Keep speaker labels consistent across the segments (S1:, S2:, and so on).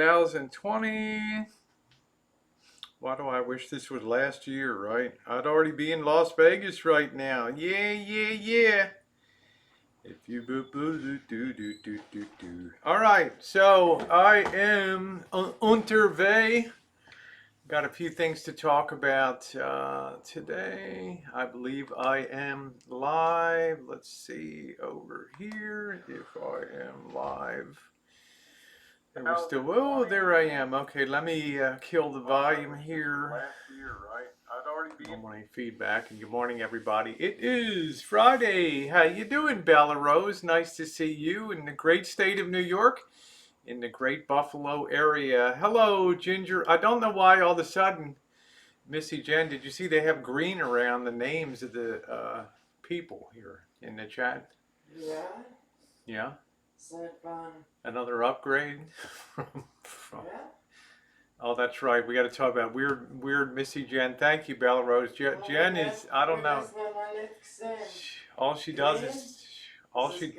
S1: 2020. Why do I wish this was last year, right? I'd already be in Las Vegas right now. Yeah, yeah, yeah. If you boo boo do do do do do do. All right, so I am unterwegs. Got a few things to talk about today. I believe I am live. Let's see over here if I am live. There we still. Oh, there I am. Okay, let me kill the volume here. Last year, right? I'd already be. Don't want any feedback. And good morning, everybody. It is Friday. How you doing, Bella Rose? Nice to see you in the great state of New York, in the great Buffalo area. Hello, Ginger. I don't know why all of a sudden, Missy, Jenn. Did you see they have green around the names of the people here in the chat?
S2: Yeah.
S1: Yeah.
S2: Seit wann?
S1: Another upgrade from
S2: Yeah.
S1: Oh, that's right. We got to talk about weird Missy Jenn. Thank you, Bella Rose. Jenn is, I don't know. All she does is all she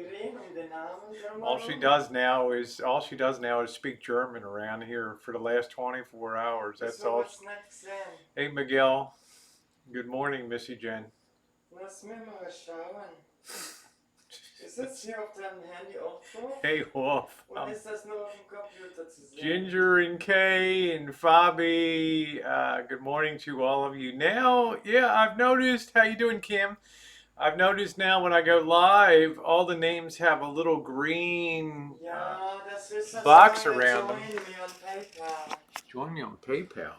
S1: all she does now is speak German around here for the last 24 hours. That's all. Hey, Miguel. Good morning, Missy Jenn.
S2: Lass mir mal schauen. Ist das hier auf deinem Handy auch so?
S1: Hey, Wolf.
S2: Oder ist das nur auf dem Computer zu sehen?
S1: Ginger and Kay and Fabi, good morning to all of you. Now, yeah, I've noticed, how you doing, Kim? I've noticed now when I go live, all the names have a little green box around them.
S2: Join me on PayPal.
S1: Join me on PayPal.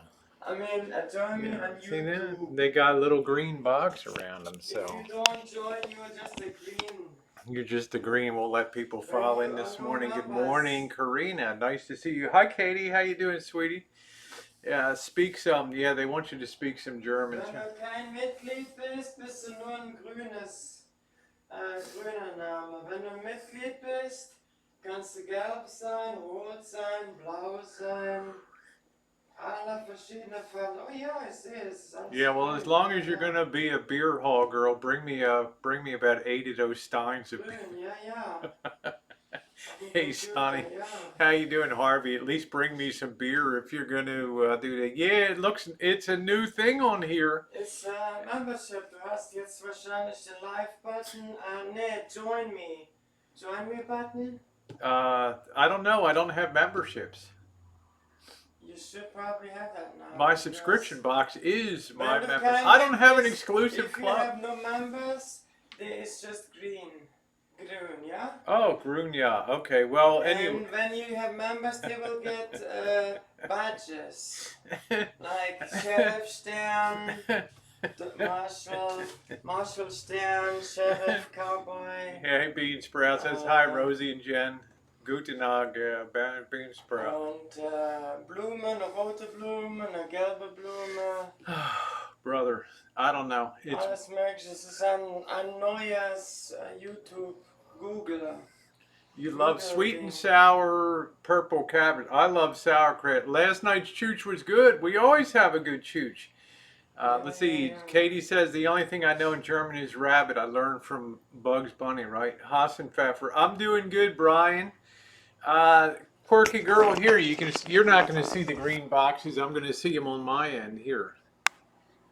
S2: I mean, join me on YouTube.
S1: See that? They got a little green box around them, so.
S2: If you don't join, you're just a green.
S1: You're just agreeing. We'll let people file in this morning. Good morning, Karina. Nice to see you. Hi, Katie. How you doing, sweetie? Yeah, speak some. Yeah, they want you to speak some German.
S2: Wenn du kein Mitglied bist, bist du nur ein grüner Name. Wenn du Mitglied bist, kannst du gelb sein, rot sein, blau sein. Alle verschiedene Farben. Oh yeah, I see it.
S1: Yeah, well, as long as you're gonna be a beer hall girl, bring me about 8 of those steins of beer.
S2: Yeah.
S1: Hey, Sonny, how you doing, Harvey? At least bring me some beer if you're gonna do that. Yeah, it's a new thing on here.
S2: It's membership. Du hast jetzt wahrscheinlich den Live-Button. Nee, join me. Join me button?
S1: I don't know. I don't have memberships.
S2: You should probably have that now.
S1: My subscription box is my member. I don't have an exclusive club.
S2: If you have no members, it's just green, yeah?
S1: Oh, green, yeah. Okay, well,
S2: and
S1: anyway.
S2: When you have members, they will get badges. Like Sheriff Stern, Marshal Stern, Sheriff Cowboy.
S1: Hey, Bean Sprout says hi, Rosie and Jen. Guten Tag, Bean Sprout.
S2: Und Blumen, eine rote Blume, eine gelbe Blume.
S1: Brother, I don't know. It's
S2: alles mögliche. Es ist ein neues YouTube, Google.
S1: You love sweet and sour purple cabbage. I love sauerkraut. Last night's chooch was good. We always have a good chooch. Let's see. Yeah. Katie says the only thing I know in German is rabbit. I learned from Bugs Bunny, right? Hassenpfeffer. I'm doing good, Brian. Quirky girl here. You're not going to see the green boxes. I'm going to see them on my end here.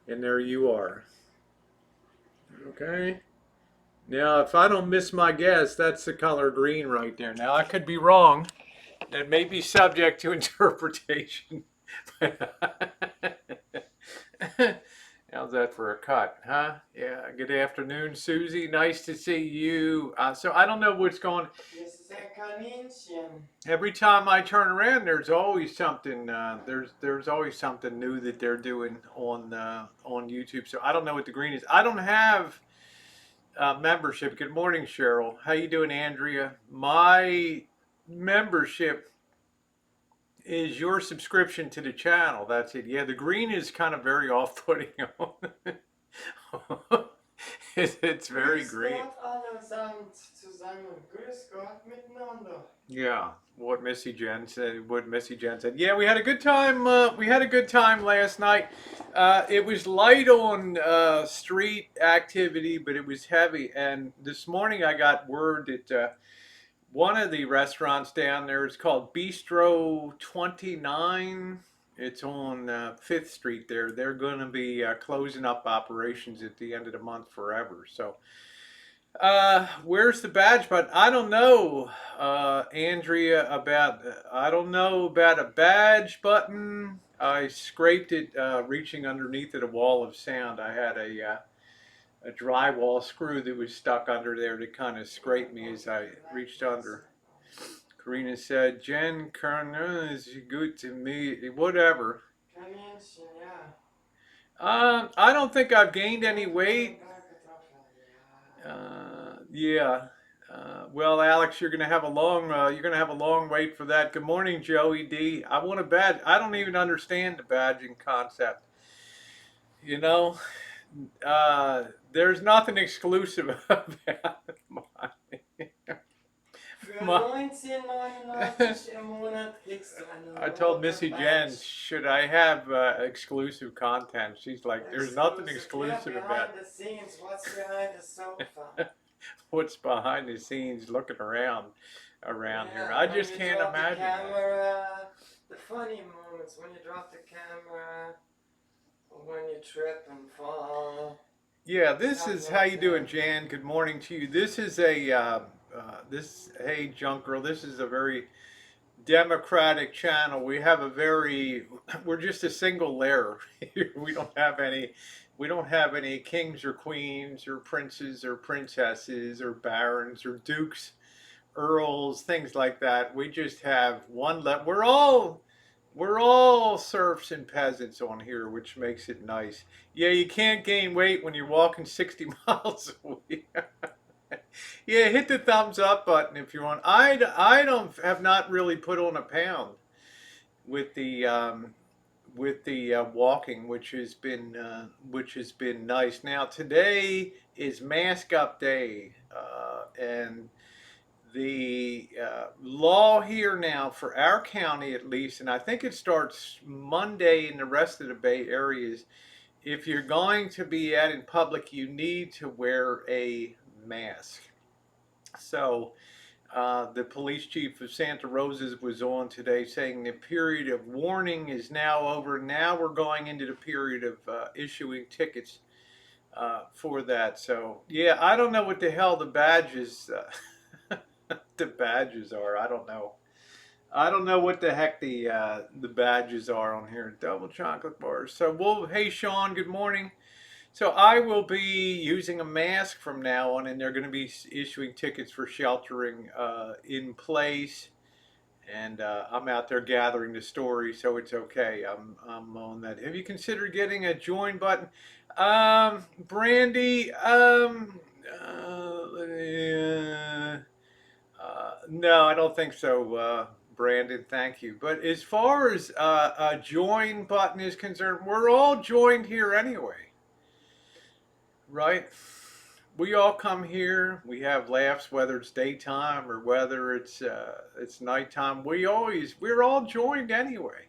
S1: And there you are. Okay. Now, if I don't miss my guess, that's the color green right there. Now, I could be wrong. That may be subject to interpretation. How's that for a cut, huh? Yeah, good afternoon, Susie. Nice to see you. So I don't know what's going on. Every time I turn around, there's always something. There's always something new that they're doing on YouTube. So I don't know what the green is. I don't have membership. Good morning, Cheryl. How you doing, Andrea? My membership is your subscription to the channel. That's it. Yeah, the green is kind of very off-putting. It's very green. Yeah, what Missy Jenn said. Yeah, we had a good time. We had a good time last night. It was light on street activity, but it was heavy. And this morning I got word that one of the restaurants down there is called Bistro 29. It's on 5th Street there. They're going to be closing up operations at the end of the month forever. So, where's the badge button? I don't know, Andrea, about, I don't know about a badge button. I scraped it reaching underneath it, a wall of sound. I had a drywall screw that was stuck under there to kind of scrape me as I reached under. Karina said, Jen Kerner is good to me. Whatever.
S2: Kaninchen, ja.
S1: I don't think I've gained any weight.
S2: Ja.
S1: Yeah. Well, Alex, you're gonna have a long wait for that. Good morning, Joey D. I want a badge. I don't even understand the badging concept. You know, there's nothing exclusive about
S2: Für
S1: my
S2: 19,99 im Monat kriegst du eine
S1: I told Missy Jenn,
S2: Badge.
S1: should I have exclusive content? She's like, there's nothing exclusive
S2: Yeah,
S1: about
S2: behind the scenes, what's behind the sofa?
S1: what's behind the scenes looking around here.
S2: Yeah,
S1: I
S2: when
S1: just
S2: you
S1: can't
S2: drop
S1: imagine
S2: the
S1: that.
S2: camera, the funny moments when you drop the camera, or when you trip and fall.
S1: Yeah, this
S2: Stuff
S1: is how
S2: like
S1: you doing,
S2: that.
S1: Jan. Good morning to you. This is hey, junk girl. This is a very democratic channel. We're just a single layer here. We don't have any kings or queens or princes or princesses or barons or dukes, earls, things like that. We just have we're all serfs and peasants on here, which makes it nice. Yeah, you can't gain weight when you're walking 60 miles a week. Yeah, hit the thumbs up button if you want. I don't have not really put on a pound with the walking, which has been nice. Now today is mask up day, and the law here now for our county at least, and I think it starts Monday in the rest of the Bay Areas. If you're going to be out in public, you need to wear a mask. So the police chief of Santa Rosa's was on today saying the period of warning is now over. Now we're going into the period of issuing tickets for that. So yeah, I don't know what the hell the badges the badges are. I don't know. I don't know what the heck the badges are on here. Double chocolate bars. So hey Sean, good morning. So I will be using a mask from now on, and they're going to be issuing tickets for sheltering in place. And I'm out there gathering the story, so it's okay. I'm on that. Have you considered getting a join button, Brandy? No, I don't think so, Brandon. Thank you. But as far as a join button is concerned, we're all joined here anyway, right? We all come here. We have laughs, whether it's daytime or whether it's nighttime. We're all joined anyway.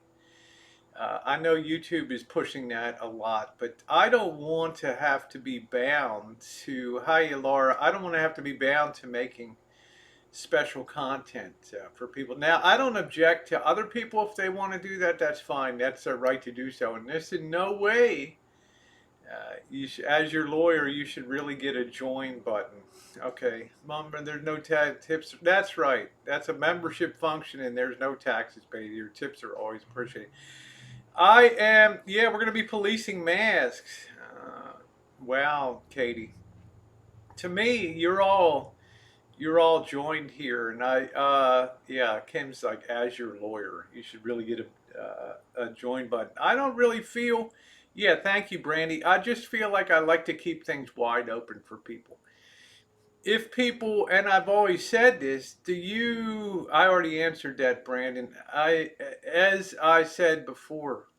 S1: I know YouTube is pushing that a lot, but I don't want to have to be bound to. Hi, Laura. I don't want to have to be bound to making special content for people. Now, I don't object to other people if they want to do that. That's fine. That's their right to do so. And this in no way as your lawyer, you should really get a join button. Okay, Mom, there's no tips. That's right. That's a membership function, and there's no taxes paid. Your tips are always appreciated. Yeah, we're going to be policing masks. Wow, Katie. To me, you're all joined here, and yeah, Kim's like, as your lawyer, you should really get a join button. I don't really feel. Yeah, thank you, Brandy. I just feel like I like to keep things wide open for people. If people, and I've always said this, I already answered that, Brandon. As I said before,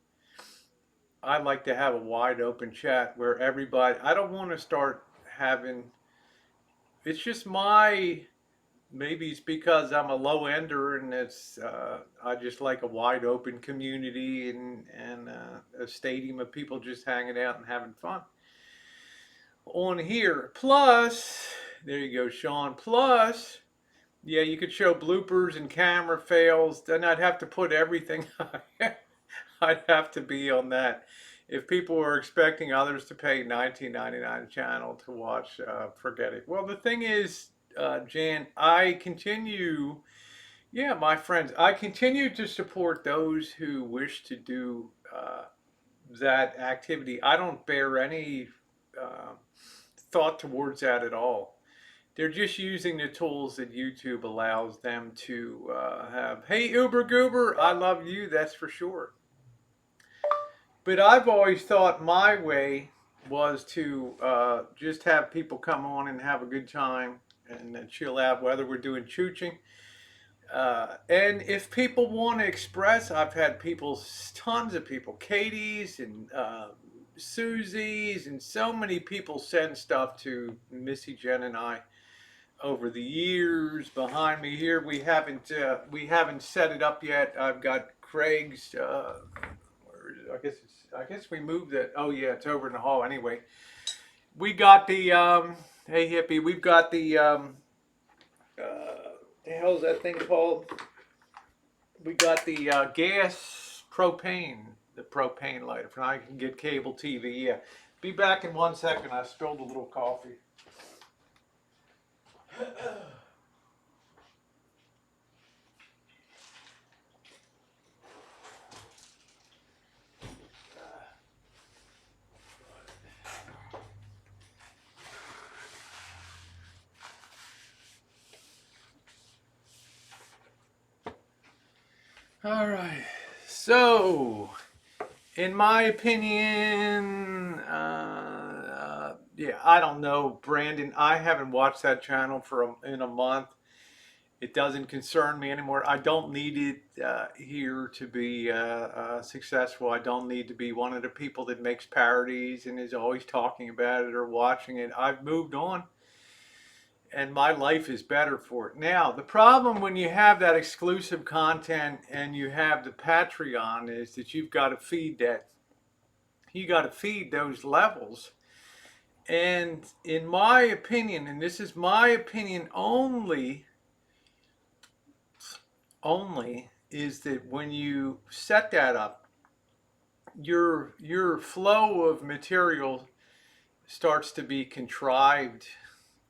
S1: I like to have a wide open chat where everybody, I don't want to start having, it's just maybe it's because I'm a low ender and I just like a wide open community and a stadium of people just hanging out and having fun on here. Plus, there you go, Sean. Plus, Yeah, you could show bloopers and camera fails. Then I'd have to put everything. I'd have to be on that. If people were expecting others to pay 19.99 a channel to watch, forget it. Well, the thing is, Jan, I continue. Yeah, my friends, I continue to support those who wish to do that activity. I don't bear any uh, thought towards that at all. They're just using the tools that YouTube allows them to have. Hey, Uber Goober, I love you, that's for sure. But I've always thought my way was to just have people come on and have a good time and chill out, whether we're doing chooching. And if people want to express, I've had people, tons of people, Katie's and Susie's, and so many people send stuff to Missy, Jenn, and I over the years. Behind me here, we haven't set it up yet. I've got Craig's. I guess we moved it. Oh yeah, it's over in the hall. Anyway, we got the hey hippie. We've got the hell's that thing called? We got the gas propane, the propane lighter. For now, I can get cable TV. Yeah, be back in 1 second. I spilled a little coffee. All right. So, in my opinion, yeah, I don't know, Brandon. I haven't watched that channel in a month. It doesn't concern me anymore. I don't need it here to be successful. I don't need to be one of the people that makes parodies and is always talking about it or watching it. I've moved on and my life is better for it. Now, the problem when you have that exclusive content and you have the Patreon is that you've got to feed that. You got to feed those levels. And in my opinion, and this is my opinion only is that when you set that up, your flow of material starts to be contrived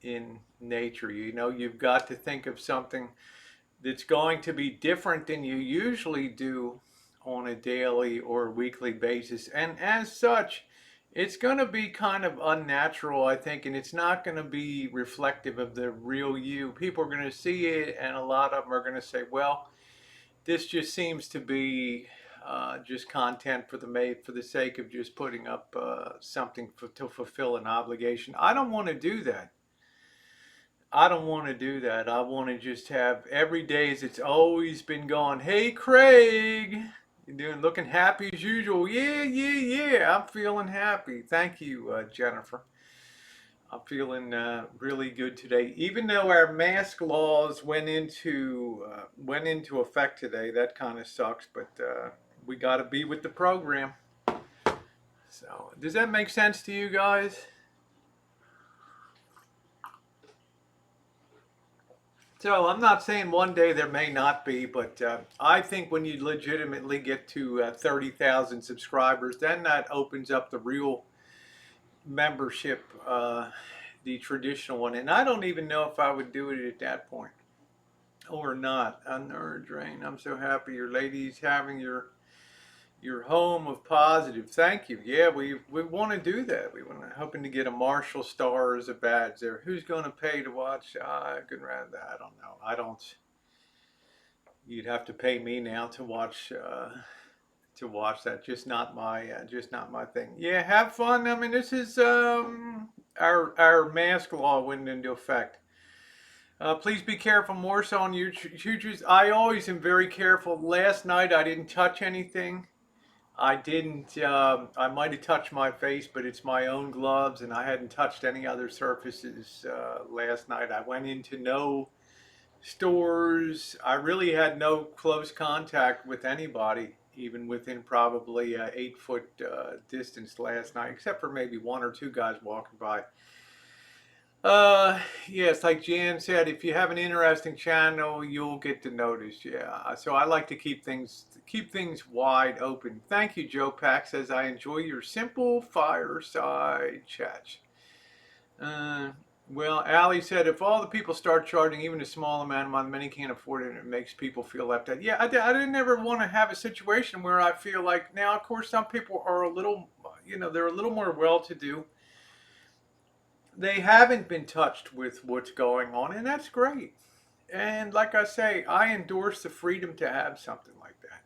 S1: in nature. You know, you've got to think of something that's going to be different than you usually do on a daily or weekly basis. And as such, it's going to be kind of unnatural, I think, and it's not going to be reflective of the real you. People are going to see it, and a lot of them are going to say, well, this just seems to be just content for the sake of just putting up something to fulfill an obligation. I don't want to do that. I don't want to do that. I want to just have every day as it's always been going. Hey, Craig, you doing looking happy as usual? Yeah, yeah, yeah. I'm feeling happy. Thank you, Jennifer. I'm feeling really good today. Even though our mask laws went into effect today, that kind of sucks. But we got to be with the program. So, does that make sense to you guys? So I'm not saying one day there may not be, but I think when you legitimately get to 30,000 subscribers, then that opens up the real membership, the traditional one. And I don't even know if I would do it at that point or not. Unurged Drain. I'm so happy your lady's having your home of positive. Thank you. Yeah, we want to do that. We want to hoping to get a Marshall star as a badge there. Who's going to pay to watch? Good rather. I don't know. I don't. You'd have to pay me now to watch that. Just not my thing. Yeah, have fun. I mean, this is our mask law went into effect. Please be careful more so on your chooses. I always am very careful. Last night I didn't touch anything. I didn't. I might have touched my face, but it's my own gloves, and I hadn't touched any other surfaces last night. I went into no stores. I really had no close contact with anybody, even within probably 8 foot distance last night, except for maybe one or two guys walking by. Yeah, it's like Jan said, if you have an interesting channel, you'll get to notice. Yeah, so I like to keep things wide open. Thank you, Joe Pack says I enjoy your simple fireside chats. Uh, well, Allie said if all the people start charging even a small amount of money, many can't afford it, and it makes people feel left out. Yeah, I didn't ever want to have a situation where I feel like now, of course, some people are a little, they're a little more well-to-do. They haven't been touched with what's going on, and that's great. And like I say, I endorse the freedom to have something like that.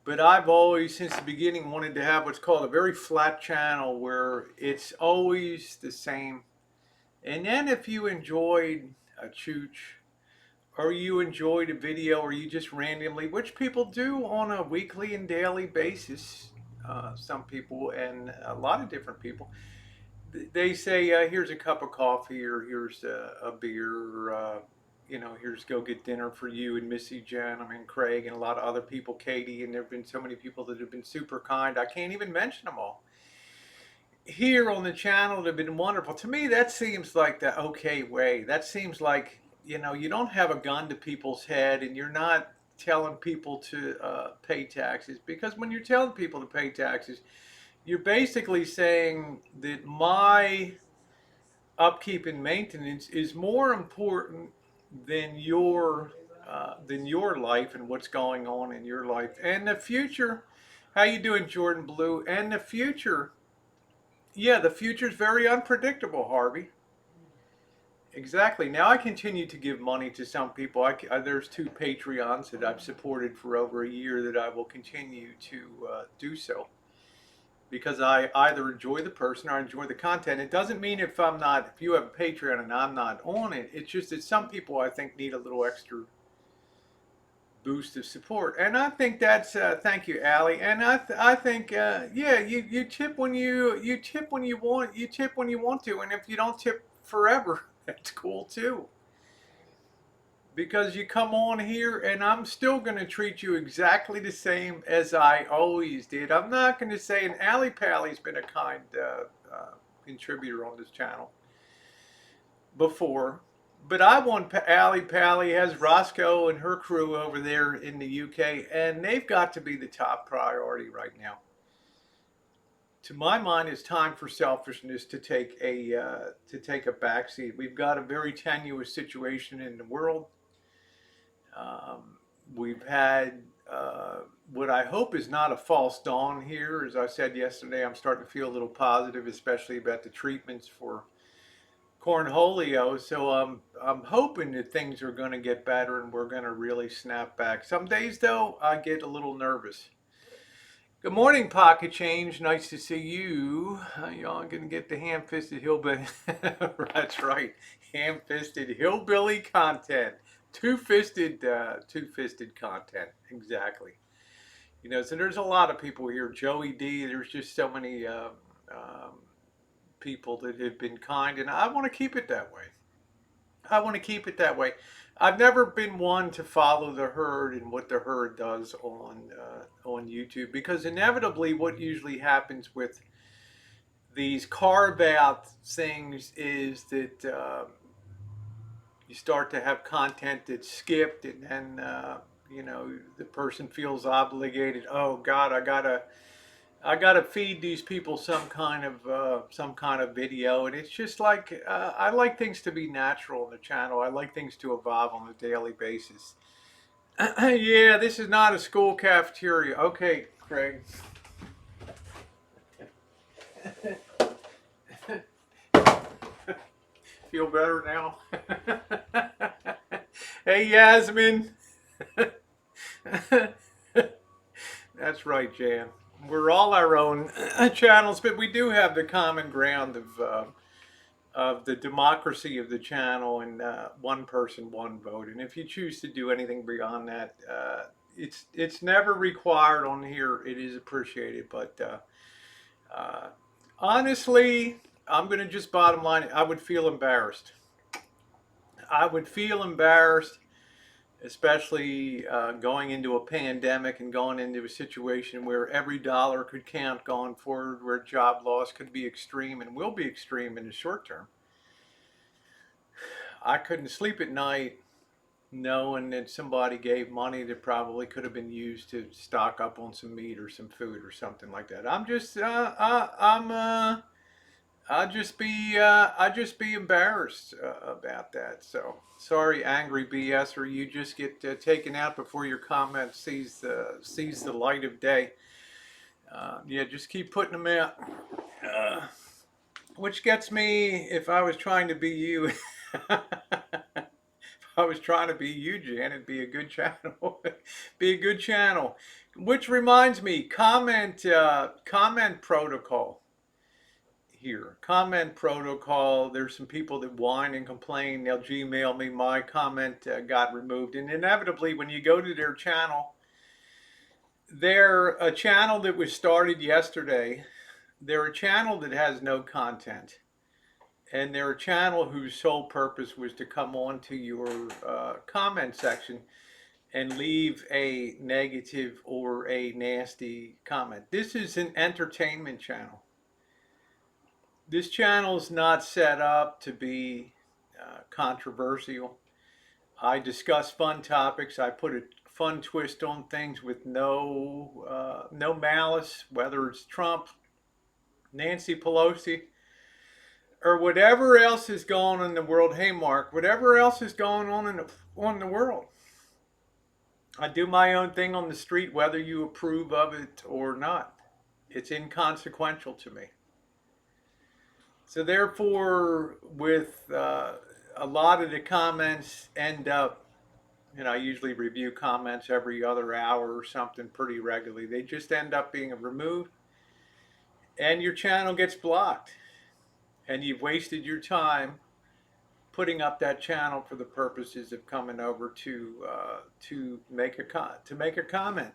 S1: But I've always, since the beginning, wanted to have what's called a very flat channel where it's always the same. And then if you enjoyed a chooch, or you enjoyed a video, or you just randomly, which people do on a weekly and daily basis, some people and a lot of different people, they say, here's a cup of coffee, or here's a beer, or, here's go get dinner for you and Missy, Jenn, I mean, Craig, and a lot of other people, Katie, and there have been so many people that have been super kind. I can't even mention them all. Here on the channel that have been wonderful. To me, that seems like the okay way. That seems like, you don't have a gun to people's head and you're not telling people to pay taxes. Because when you're telling people to pay taxes, you're basically saying that my upkeep and maintenance is more important than your life and what's going on in your life and the future. How you doing, Jordan Blue? And the future, yeah, the future's very unpredictable, Harvey. Exactly. Now I continue to give money to some people. There's two Patreons that I've supported for over a year that I will continue to do so because I either enjoy the person or I enjoy the content. It doesn't mean if you have a Patreon and I'm not on it, it's just that some people I think need a little extra boost of support. And I think that's, thank you, Allie. And I think, yeah, you tip you tip when you tip when you want to. And if you don't tip forever, that's cool too. Because you come on here and I'm still going to treat you exactly the same as I always did. I'm not going to say, and Allie Pally's been a kind contributor on this channel before, but I want Allie Pally has Roscoe and her crew over there in the UK, and they've got to be the top priority right now. To my mind, it's time for selfishness to take a backseat. We've got a very tenuous situation in the world. We've had what I hope is not a false dawn here. As I said yesterday, I'm starting to feel a little positive, especially about the treatments for cornholio. So I'm hoping that things are going to get better and we're going to really snap back. Some days, though, I get a little nervous. Good morning, Pocket Change. Nice to see you. Y'all going to get the ham-fisted hillbilly. That's right, ham-fisted hillbilly content. Two-fisted content. Exactly. So there's a lot of people here. Joey D. There's just so many people that have been kind, and I want to keep it that way. I want to keep it that way. I've never been one to follow the herd and what the herd does on YouTube because inevitably, what usually happens with these carve out things is that you start to have content that's skipped, and then the person feels obligated. Oh God, I gotta feed these people some kind of video, and it's just like I like things to be natural on the channel. I like things to evolve on a daily basis. Yeah, this is not a school cafeteria. Okay, Craig. Feel better now? Hey, Yasmin. That's right, Jan. We're all our own channels, but we do have the common ground of the democracy of the channel and one person, one vote. And if you choose to do anything beyond that, it's never required on here. It is appreciated, but honestly, I'm going to just bottom line it. I would feel embarrassed. I would feel embarrassed, especially going into a pandemic and going into a situation where every dollar could count going forward, where job loss could be extreme and will be extreme in the short term. I couldn't sleep at night knowing that somebody gave money that probably could have been used to stock up on some meat or some food or something like that. I'd just be embarrassed about that. So sorry, angry BS, or you just get taken out before your comment sees the light of day. Yeah, just keep putting them out. Which gets me, if I was trying to be you, if I was trying to be you, Jan, it'd be a good channel. Be a good channel. Which reminds me, comment protocol here. Comment protocol. There's some people that whine and complain. They'll Gmail me, my comment got removed. And inevitably, when you go to their channel, they're a channel that was started yesterday. They're a channel that has no content. And they're a channel whose sole purpose was to come onto your comment section and leave a negative or a nasty comment. This is an entertainment channel. This channel is not set up to be controversial. I discuss fun topics. I put a fun twist on things with no malice, whether it's Trump, Nancy Pelosi, or whatever else is going on in the world. Hey, Mark, whatever else is going on on the world. I do my own thing on the street, whether you approve of it or not. It's inconsequential to me. So therefore, with a lot of the comments end up, I usually review comments every other hour or something pretty regularly. They just end up being removed, and your channel gets blocked, and you've wasted your time putting up that channel for the purposes of coming over to make a comment.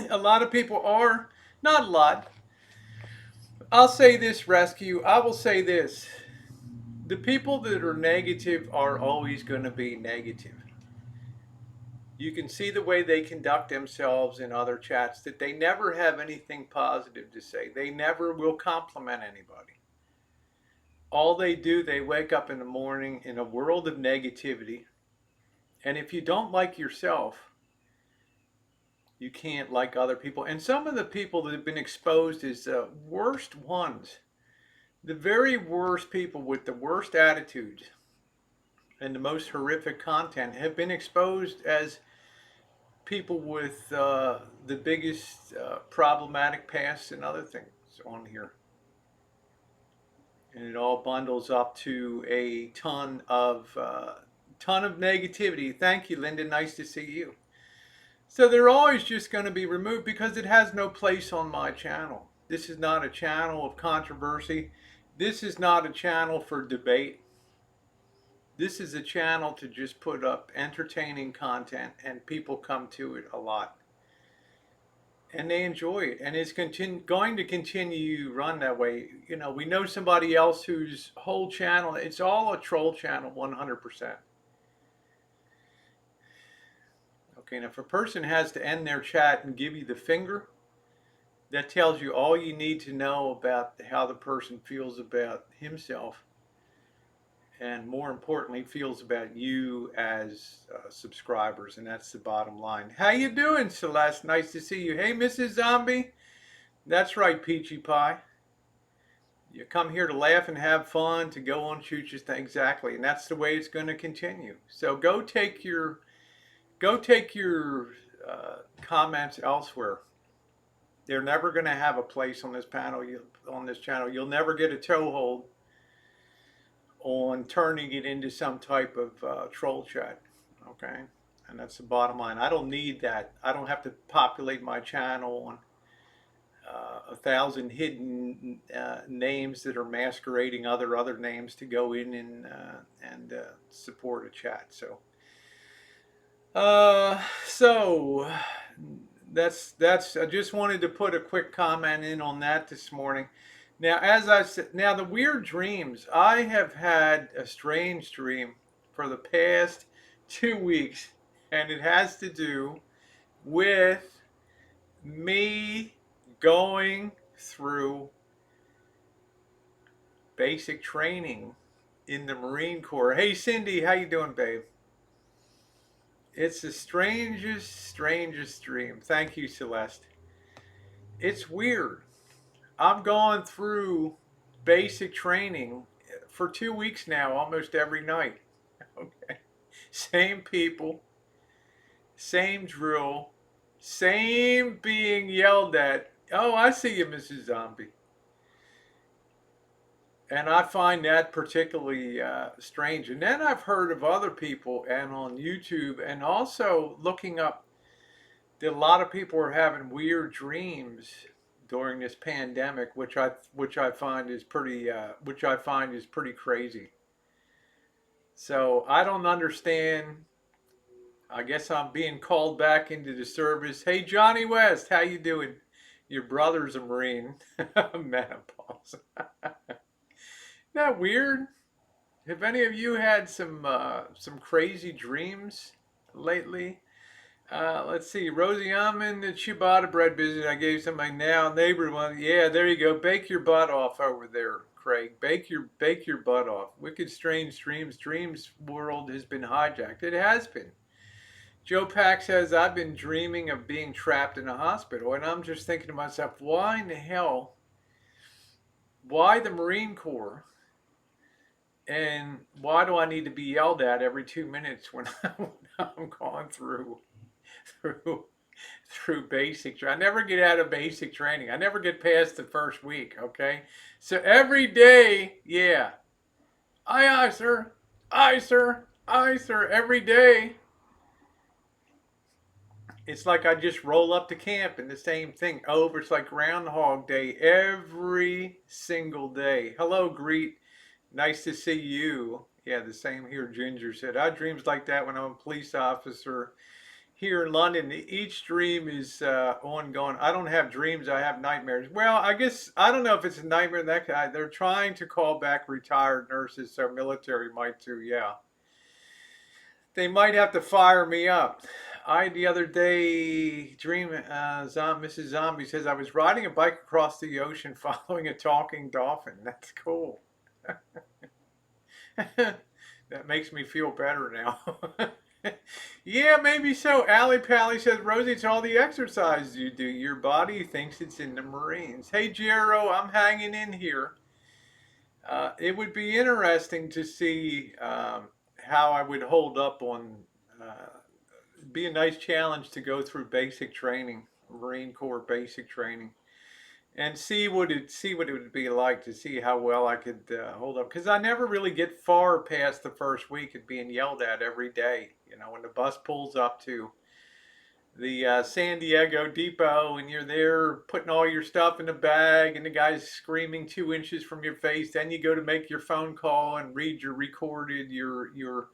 S1: A lot of people are, not a lot. I'll say this, Rescue. I will say this. The people that are negative are always going to be negative. You can see the way they conduct themselves in other chats that they never have anything positive to say. They never will compliment anybody. All they do, they wake up in the morning in a world of negativity. And if you don't like yourself, you can't like other people. And some of the people that have been exposed as the worst ones, the very worst people with the worst attitudes and the most horrific content, have been exposed as people with the biggest problematic past and other things on here. And it all bundles up to a ton of negativity. Thank you, Linda. Nice to see you. So they're always just going to be removed because it has no place on my channel. This is not a channel of controversy. This is not a channel for debate. This is a channel to just put up entertaining content, and people come to it a lot. And they enjoy it, and it's going to continue run that way. We know somebody else whose whole channel, it's all a troll channel, 100%. Okay, and if a person has to end their chat and give you the finger, that tells you all you need to know about how the person feels about himself, and more importantly, feels about you as subscribers, and that's the bottom line. How you doing, Celeste? Nice to see you. Hey, Mrs. Zombie. That's right, Peachy Pie. You come here to laugh and have fun, to go on shoot your thing. Exactly, and that's the way it's going to continue. So go take your comments elsewhere. They're never going to have a place on this channel. You'll never get a toehold on turning it into some type of troll chat. Okay, and that's the bottom line. I don't need that. I don't have to populate my channel on 1,000 hidden names that are masquerading other names to go in and support a chat. So that's I just wanted to put a quick comment in on that this morning. Now, as I said, the weird dreams. I have had a strange dream for the past 2 weeks, and it has to do with me going through basic training in the Marine Corps. Hey Cindy, how you doing, babe? It's the strangest dream. Thank you, Celeste. It's weird. I'm going through basic training for 2 weeks now, almost every night. Okay. Same people, same drill, same being yelled at. Oh, I see you, Mrs. Zombie. And I find that particularly strange. And then I've heard of other people and on YouTube and also looking up that a lot of people are having weird dreams during this pandemic, which I find is pretty crazy. So I don't understand. I guess I'm being called back into the service. Hey Johnny West, how you doing? Your brother's a Marine. Menopause. Isn't that weird? Have any of you had some crazy dreams lately? Let's see, Rosie, I'm in the ciabatta bread business. I gave somebody now neighbor one. Yeah, there you go. Bake your butt off over there, Craig. Bake your butt off. Wicked strange dreams. Dreams world has been hijacked. It has been. Joe Pack says I've been dreaming of being trapped in a hospital, and I'm just thinking to myself, why in the hell? Why the Marine Corps? And why do I need to be yelled at every 2 minutes when I'm going through through basic training? I never get out of basic training. I never get past the first week. Okay, so every day, yeah, aye sir, aye sir, aye sir, every day. It's like I just roll up to camp and the same thing over. It's like Groundhog Day every single day. Hello, Greet. Nice to see you. Yeah, the same here, Ginger said. I dreams like that when I'm a police officer here in London. Each dream is ongoing. I don't have dreams, I have nightmares. Well, I guess, I don't know if it's a nightmare. That guy, they're trying to call back retired nurses, so military might too, yeah. They might have to fire me up. I the other day dream. Mrs. Zombie says I was riding a bike across the ocean following a talking dolphin. That's cool. That makes me feel better now. Yeah, maybe so. Allie Pally says, Rosie, it's all the exercise you do. Your body thinks it's in the Marines. Hey, Jero, I'm hanging in here. It would be interesting to see how I would hold up on. Be a nice challenge to go through basic training, Marine Corps basic training, and see what it would be like to see how well I could hold up. Because I never really get far past the first week of being yelled at every day. You know, when the bus pulls up to the San Diego depot and you're there putting all your stuff in a bag and the guy's screaming 2 inches from your face, then you go to make your phone call and read your recorded your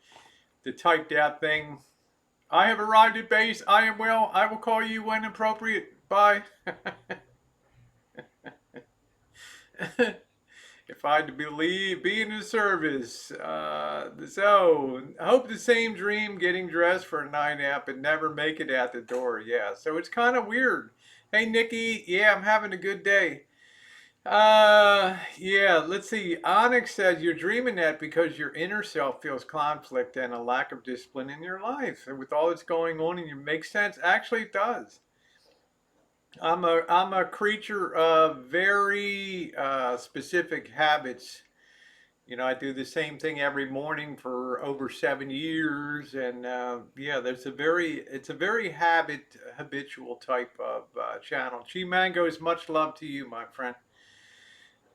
S1: the typed out thing. I have arrived at base. I am well. I will call you when appropriate. Bye. If I had to be in the service. So, I hope the same dream getting dressed for a night out but never make it out the door. Yeah, so it's kind of weird. Hey, Nikki. Yeah, I'm having a good day. Yeah, let's see. Onyx says you're dreaming that because your inner self feels conflict and a lack of discipline in your life. And with all that's going on and you make sense. Actually, it does. I'm a creature of very specific habits. You know, I do the same thing every morning for over 7 years, and yeah, it's a very habitual type of channel. Chi Mangoes, much love to you, my friend.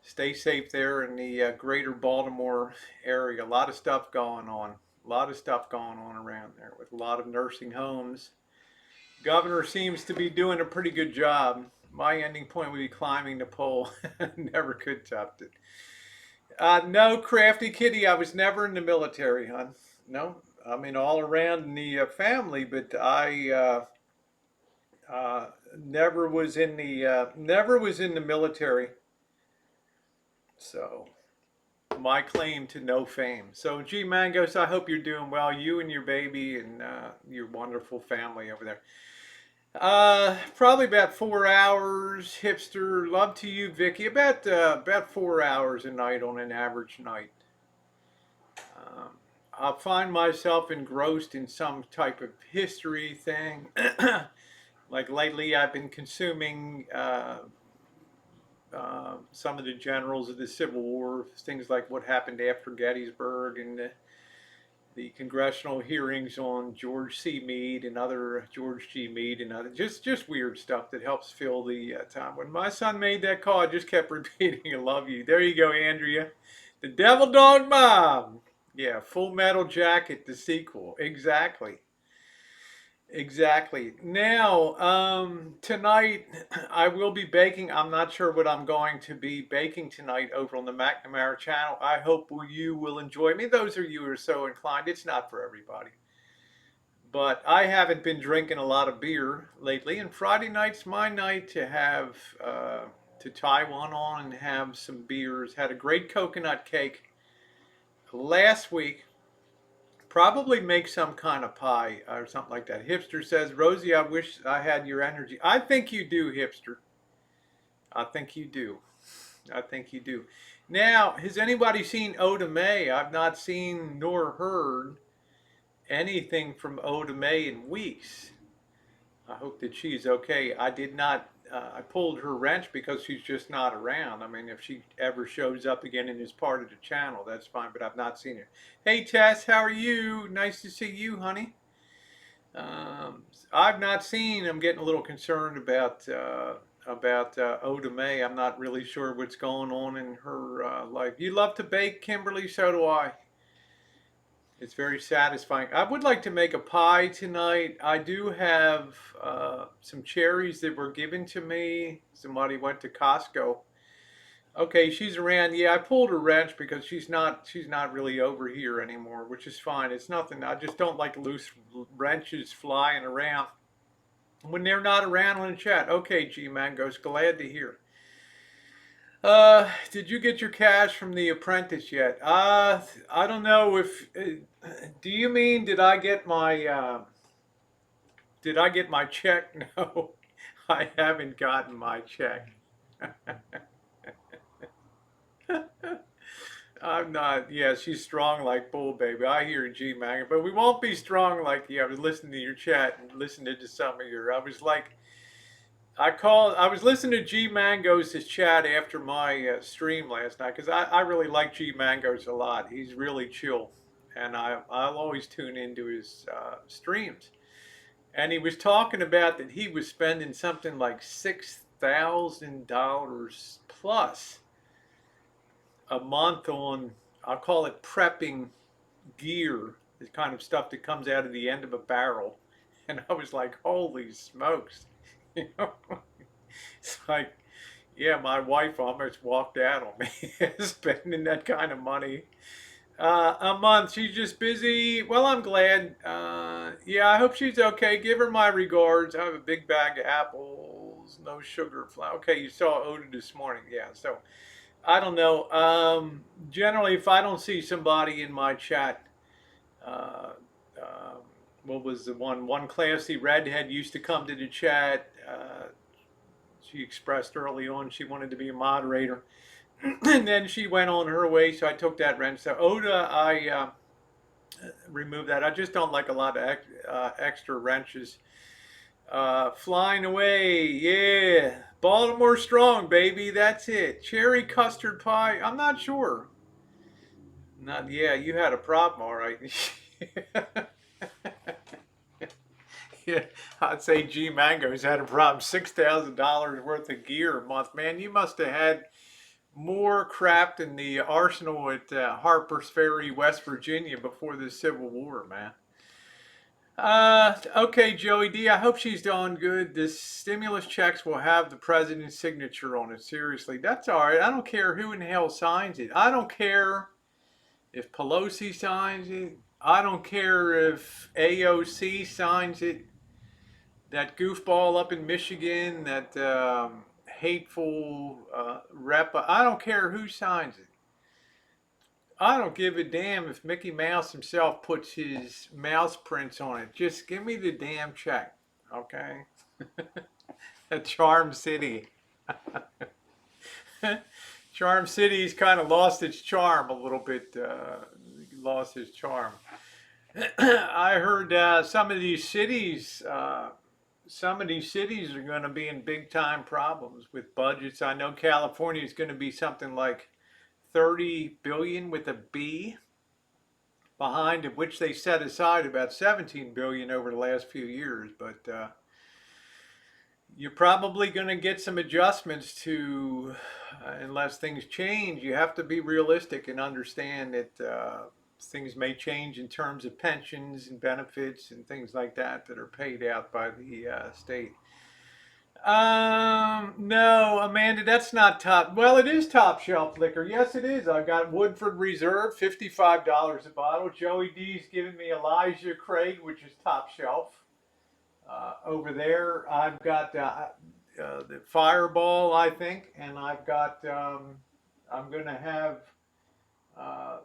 S1: Stay safe there in the greater Baltimore area. A lot of stuff going on. A lot of stuff going on around there with a lot of nursing homes. Governor seems to be doing a pretty good job. My ending point would be climbing the pole. Never could top it. No, Crafty Kitty, I was never in the military, hon. No, I mean all around in the family, but I never was in the military. So my claim to no fame. So, G Mangos, I hope you're doing well. You and your baby and your wonderful family over there. Probably about 4 hours. Hipster, love to you, Vicky. About 4 hours a night on an average night. I find myself engrossed in some type of history thing. Like lately, I've been consuming some of the generals of the Civil War, things like what happened after Gettysburg and the congressional hearings on George C. Meade and other George G. Meade and other just weird stuff that helps fill the time. When my son made that call, I just kept repeating, "I love you." There you go, Andrea. The Devil Dog Mom. Yeah, Full Metal Jacket, the sequel. Exactly. Exactly. Now, tonight I will be baking. I'm not sure what I'm going to be baking tonight over on the McNamara channel. I hope you will enjoy me. Those of you who are so inclined, it's not for everybody. But I haven't been drinking a lot of beer lately, and Friday night's my night to have to tie one on and have some beers. Had a great coconut cake last week. Probably make some kind of pie or something like that. Hipster says, Rosie, I wish I had your energy. I think you do, Hipster. I think you do. I think you do. Now, has anybody seen Oda May? I've not seen nor heard anything from Oda May in weeks. I hope that she's okay. I did not, I pulled her wrench because she's just not around. I mean, if she ever shows up again and is part of the channel, that's fine, but I've not seen her. Hey, Tess, how are you? Nice to see you, honey. I've not seen, I'm getting a little concerned about Oda May. I'm not really sure what's going on in her life. You love to bake, Kimberly, so do I. It's very satisfying. I would like to make a pie tonight. I do have some cherries that were given to me. Somebody went to Costco. Okay, she's around. Yeah, I pulled her wrench because she's not really over here anymore, which is fine. It's nothing. I just don't like loose wrenches flying around when they're not around on the chat. Okay, G Mangos, glad to hear. Did you get your cash from The Apprentice yet? I don't know if. Do you mean did I get my check? No, I haven't gotten my check. I'm not. Yeah, she's strong like bull, baby. I hear you, G Mag, but we won't be strong like you. I was listening to your chat and listening to some of your. I was like, I was listening to G Mango's his chat after my stream last night because I really like G Mango's a lot. He's really chill, and I'll always tune into his streams. And he was talking about that he was spending something like $6,000 plus a month on, I'll call it prepping gear, the kind of stuff that comes out of the end of a barrel. And I was like, holy smokes. You know, it's like, yeah, my wife almost walked out on me spending that kind of money. A month. She's just busy. Well, I'm glad. Yeah, I hope she's okay. Give her my regards. I have a big bag of apples, no sugar, flour. Okay, you saw Oda this morning. Yeah, so I don't know. Generally, if I don't see somebody in my chat, uh, what was the one? One classy redhead used to come to the chat. She expressed early on she wanted to be a moderator, and then she went on her way. So I took that wrench. So Oda, I removed that. I just don't like a lot of extra wrenches. Flying away, yeah. Baltimore strong, baby. That's it. Cherry custard pie. I'm not sure. Not. Yeah, you had a problem, all right. Yeah, I'd say G Mango's had a problem. $6,000 worth of gear a month, man. You must have had more crap in the arsenal at Harper's Ferry, West Virginia, before the Civil War, man. Okay, Joey D. I hope she's doing good. This stimulus checks will have the president's signature on it. Seriously, that's all right. I don't care who in the hell signs it. I don't care if Pelosi signs it. I don't care if AOC signs it. That goofball up in Michigan, that hateful rep. I don't care who signs it. I don't give a damn if Mickey Mouse himself puts his mouse prints on it. Just give me the damn check, okay? Charm City. Charm City's kind of lost its charm a little bit. Lost its charm. I heard some of these cities are going to be in big time problems with budgets. I know California is going to be something like 30 billion with a B behind, of which they set aside about 17 billion over the last few years. But you're probably going to get some adjustments to, unless things change. You have to be realistic and understand that things may change in terms of pensions and benefits and things like that that are paid out by the state. No, Amanda, that's not top. Well, it is top shelf liquor. Yes, it is. I got Woodford Reserve, $55 a bottle. Joey D's giving me Elijah Craig, which is top shelf. Over there, I've got the Fireball, I think, and I've got. I'm gonna have uh,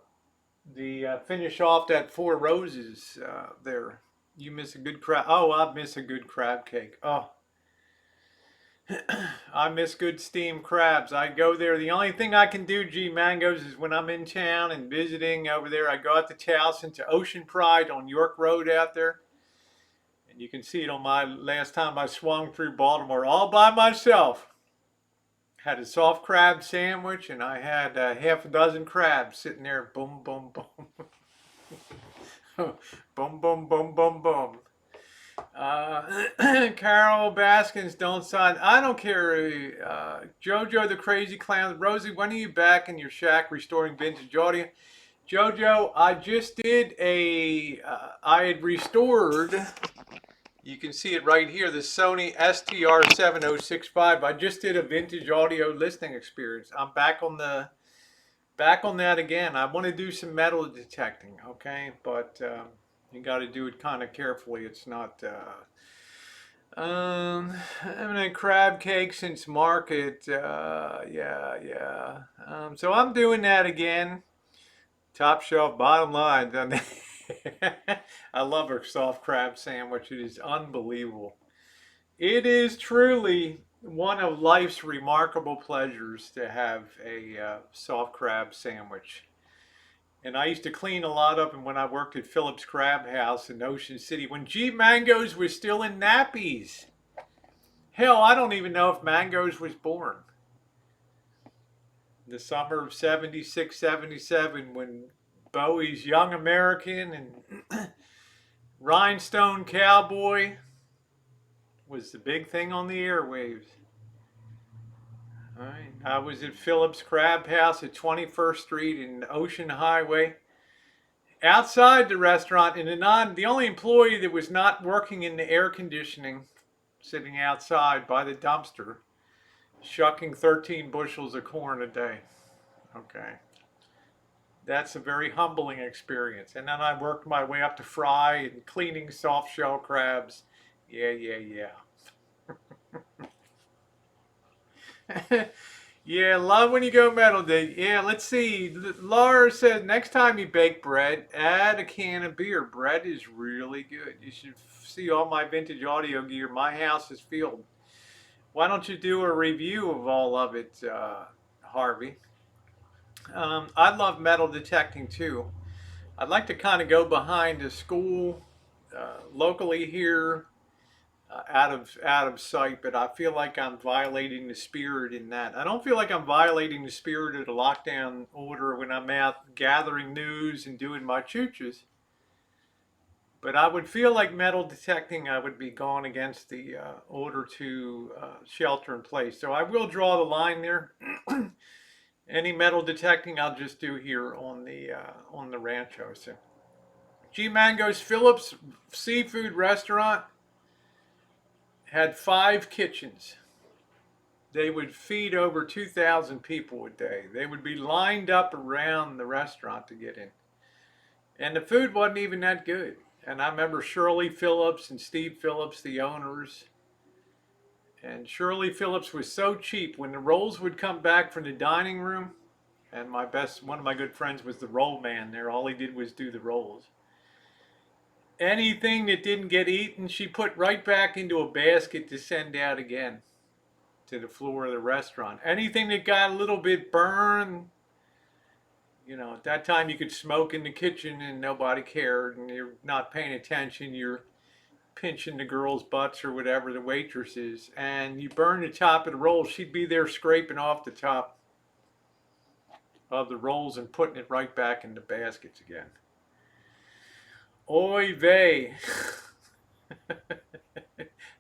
S1: the finish off that Four Roses there. You miss a good crab. Oh, I miss a good crab cake. Oh, I miss good steamed crabs. I go there. The only thing I can do, G Mangoes, is when I'm in town and visiting over there, I go out to Towson to Ocean Pride on York Road out there. And you can see it on my last time I swung through Baltimore all by myself. Had a soft crab sandwich and I had half a dozen crabs sitting there. Boom, boom, boom. Boom, boom, boom, boom, boom. Carol Baskins, don't sign. I don't care. Jojo the Crazy Clown. Rosie, when are you back in your shack restoring vintage audio? Jojo, I just did I had restored, you can see it right here, the Sony STR7065. I just did a vintage audio listening experience. I'm back on that again. I want to do some metal detecting, okay? But you got to do it kind of carefully. It's not. Having a crab cake since market. Yeah, yeah. So I'm doing that again. Top shelf, bottom line. I love a soft crab sandwich. It is unbelievable. It is truly one of life's remarkable pleasures to have a soft crab sandwich. And I used to clean a lot of them when I worked at Phillips Crab House in Ocean City when G Mangoes was still in nappies. Hell, I don't even know if Mangoes was born. The summer of 76, 77, when Bowie's Young American and Rhinestone Cowboy was the big thing on the airwaves. All right. I was at Phillips Crab House at 21st Street and Ocean Highway. Outside the restaurant, and the only employee that was not working in the air conditioning, sitting outside by the dumpster, shucking 13 bushels of corn a day. Okay. That's a very humbling experience. And then I worked my way up to fry and cleaning soft shell crabs. Yeah, yeah, yeah. Yeah, love when you go metal day. Yeah, let's see. Laura said next time you bake bread, add a can of beer. Bread is really good. You should see all my vintage audio gear. My house is filled. Why don't you do a review of all of it, Harvey? I love metal detecting too. I'd like to kind of go behind a school locally here, out of sight, but I feel like I'm violating the spirit in that. I don't feel like I'm violating the spirit of the lockdown order when I'm out gathering news and doing my chooches. But I would feel like metal detecting, I would be going against the order to shelter in place. So I will draw the line there. Any metal detecting, I'll just do here on the rancho. So, G Mango's Phillips Seafood Restaurant had 5 kitchens. They would feed over 2,000 people a day. They would be lined up around the restaurant to get in. And the food wasn't even that good. And I remember Shirley Phillips and Steve Phillips, the owners. And Shirley Phillips was so cheap. When the rolls would come back from the dining room, and one of my good friends was the roll man there. All he did was do the rolls. Anything that didn't get eaten, she put right back into a basket to send out again to the floor of the restaurant. Anything that got a little bit burned, You know, at that time you could smoke in the kitchen and nobody cared, and you're not paying attention. You're pinching the girls' butts or whatever, the waitresses, and you burn the top of the roll. She'd be there scraping off the top of the rolls and putting it right back in the baskets again. Oy vey.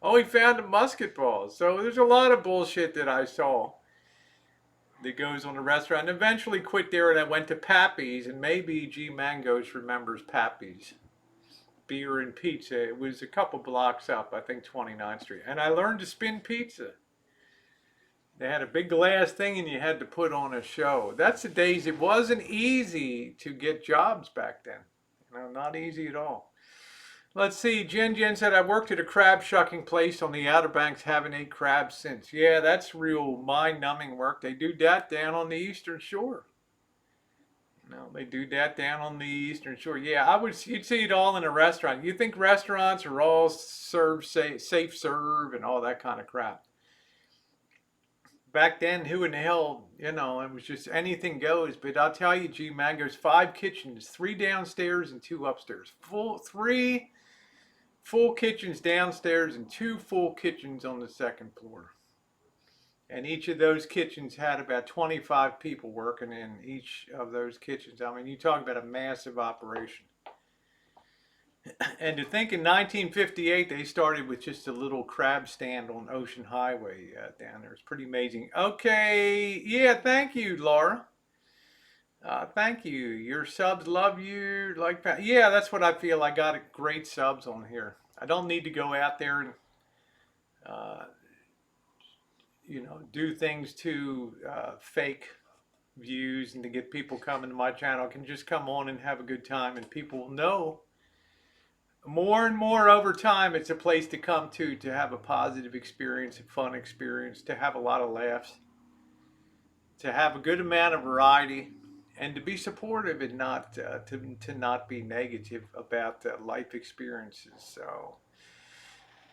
S1: Oh, he found a musket ball. So there's a lot of bullshit that I saw that goes on the restaurant. And eventually quit there and I went to Pappy's, and maybe G Mangos remembers Pappy's Beer and Pizza. It was a couple blocks up, I think 29th Street. And I learned to spin pizza. They had a big glass thing and you had to put on a show. That's the days it wasn't easy to get jobs back then. You know, not easy at all. Let's see. Jen said, I worked at a crab shucking place on the Outer Banks, haven't ate crabs since. Yeah, that's real mind numbing work. They do that down on the Eastern Shore. No, they do that down on the Eastern Shore. Yeah, you'd see it all in a restaurant. You think restaurants are all safe serve and all that kind of crap. Back then, who in the hell, you know, it was just anything goes. But I'll tell you, G Mango's 5 kitchens, 3 downstairs and 2 upstairs. 3 full kitchens downstairs and 2 full kitchens on the 2nd floor. And each of those kitchens had about 25 people working in each of those kitchens. I mean, you talk about a massive operation. And to think in 1958 they started with just a little crab stand on Ocean Highway down there. It's pretty amazing. Okay, yeah, thank you, Laura. Thank you. Your subs love you. Like that. Yeah, that's what I feel. I got great subs on here. I don't need to go out there and uh, do things to fake views and to get people coming to my channel. I can just come on and have a good time, and people will know more and more over time it's a place to come to have a positive experience, a fun experience, to have a lot of laughs, to have a good amount of variety, and to be supportive and not to not be negative about life experiences. So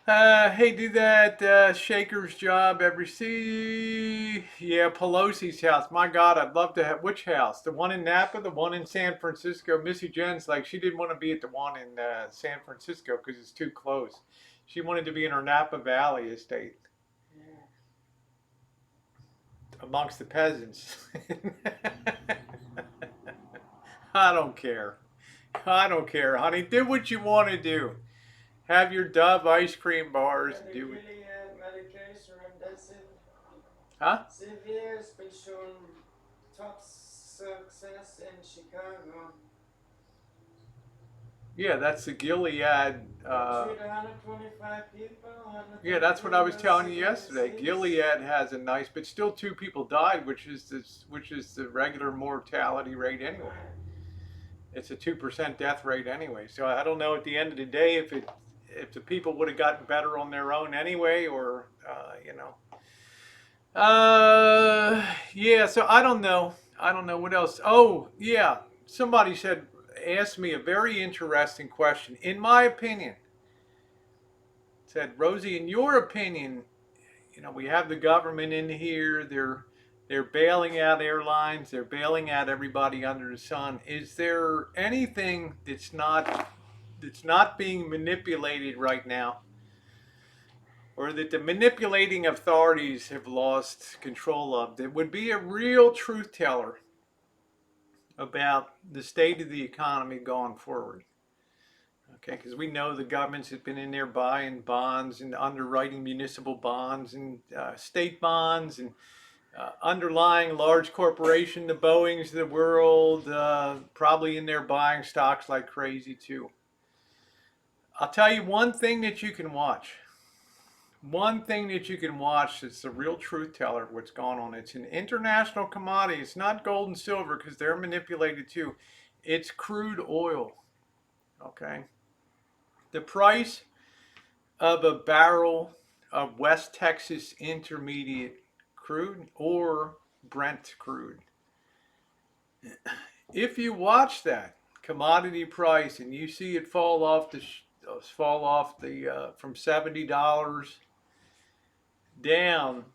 S1: hey, do that Shaker's job every yeah, Pelosi's house. My God, I'd love to have which house? The one in Napa, the one in San Francisco. Missy Jenn's like she didn't want to be at the one in San Francisco because it's too close. She wanted to be in her Napa Valley estate amongst the peasants. I don't care. I don't care, honey. Do what you want to do. Have your Dove ice cream bars. Do it.
S2: Medication and that's it.
S1: Huh?
S2: Severe special top success in Chicago.
S1: Yeah, that's the Gilead.
S2: Treat 125 people.
S1: Yeah, that's what I was telling you yesterday. Gilead has a nice, but still 2 people died, which is the regular mortality rate anyway. It's a 2% death rate anyway. So I don't know at the end of the day if the people would have gotten better on their own anyway, or yeah. So I don't know. I don't know what else. Oh yeah, somebody asked me a very interesting question. In my opinion, said, Rosie, in your opinion, we have the government in here. They're bailing out airlines. They're bailing out everybody under the sun. Is there anything that's not being manipulated right now, or that the manipulating authorities have lost control of, that would be a real truth teller about the state of the economy going forward? Okay, because we know the governments have been in there buying bonds and underwriting municipal bonds and state bonds and underlying large corporation, the Boeings of the world, probably in there buying stocks like crazy too. I'll tell you one thing that you can watch. One thing that you can watch that's the real truth teller of what's going on. It's an international commodity. It's not gold and silver because they're manipulated too. It's crude oil. Okay. The price of a barrel of West Texas Intermediate crude or Brent crude. If you watch that commodity price and you see it fall off the from $70 down,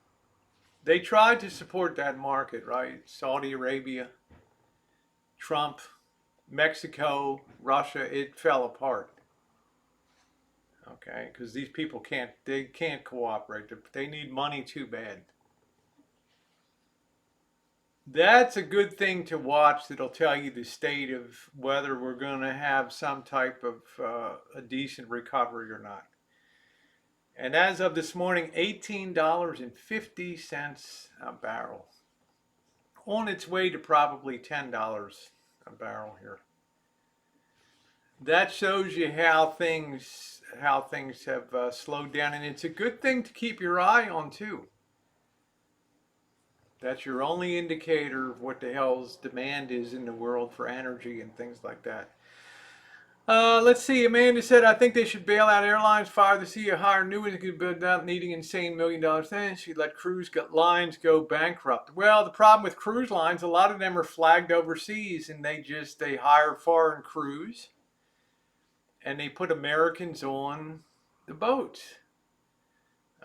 S1: they tried to support that market, right? Saudi Arabia. Trump, Mexico, Russia, it fell apart. Okay, because these people can't cooperate. They need money too bad. That's a good thing to watch. That'll tell you the state of whether we're going to have some type of a decent recovery or not. And as of this morning, $18.50 a barrel, on its way to probably $10 a barrel here. That shows you how things have slowed down, and it's a good thing to keep your eye on too. That's your only indicator of what the hell's demand is in the world for energy and things like that. Let's see. Amanda said, I think they should bail out airlines, fire the CEO, hire new ones without needing insane $1 million things. She let cruise lines go bankrupt. Well, the problem with cruise lines, a lot of them are flagged overseas, and they hire foreign crews, and they put Americans on the boats.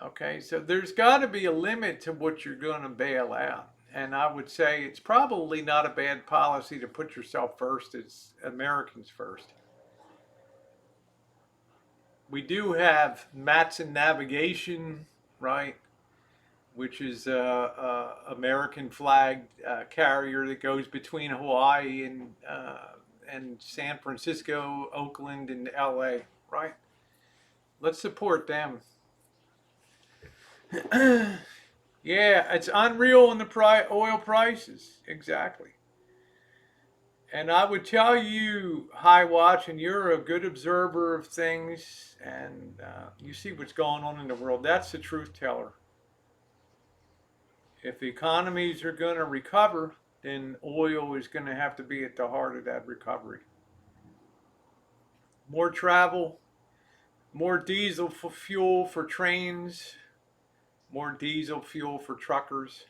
S1: Okay, so there's got to be a limit to what you're going to bail out. And I would say it's probably not a bad policy to put yourself first as Americans first. We do have Matson Navigation, right, which is a American flagged carrier that goes between Hawaii and San Francisco, Oakland, and LA, right? Let's support them. Yeah, it's unreal in the oil prices. Exactly. And I would tell you, High Watch, and you're a good observer of things, and you see what's going on in the world. That's the truth teller. If the economies are going to recover, then oil is going to have to be at the heart of that recovery. More travel, more diesel fuel for trains, more diesel fuel for truckers,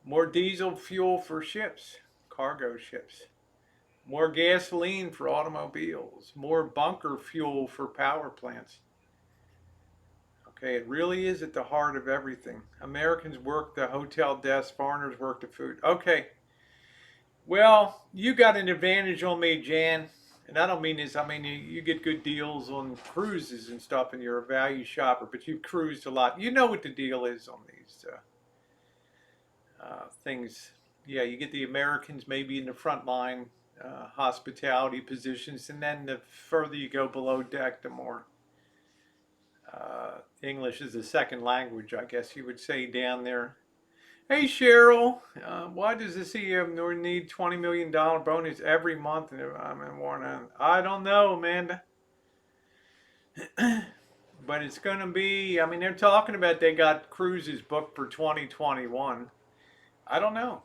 S1: more diesel fuel for ships, cargo ships, more gasoline for automobiles, more bunker fuel for power plants. Okay, it really is at the heart of everything. Americans work the hotel desks, foreigners work the food. Okay, well, you got an advantage on me, Jan. And I don't mean this, I mean you get good deals on cruises and stuff, and you're a value shopper, but you've cruised a lot. You know what the deal is on these things. Yeah, you get the Americans maybe in the front line hospitality positions, and then the further you go below deck, the more English is a second language, I guess you would say down there. Hey Cheryl, why does the CEO need $20 million bonus every month? I'm in Warren. I don't know, Amanda. But it's going to be, I mean, they're talking about they got cruises booked for 2021. I don't know.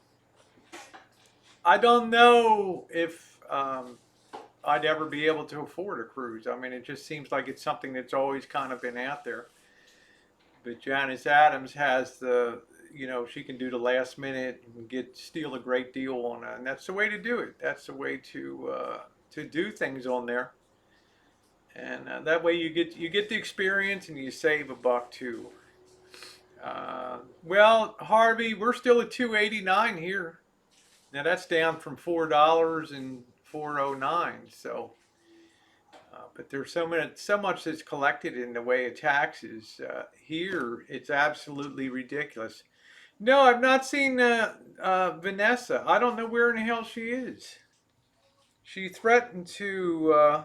S1: I don't know if I'd ever be able to afford a cruise. I mean, it just seems like it's something that's always kind of been out there. But Janice Adams has she can do the last minute and steal a great deal on it, and that's the way to do it. That's the way to do things on there, and that way you get the experience and you save a buck too. Well, Harvey, we're still at 289 here. Now that's down from $4 and 409. So, but there's so much that's collected in the way of taxes here. It's absolutely ridiculous. No, I've not seen Vanessa. I don't know where in the hell she is. She threatened to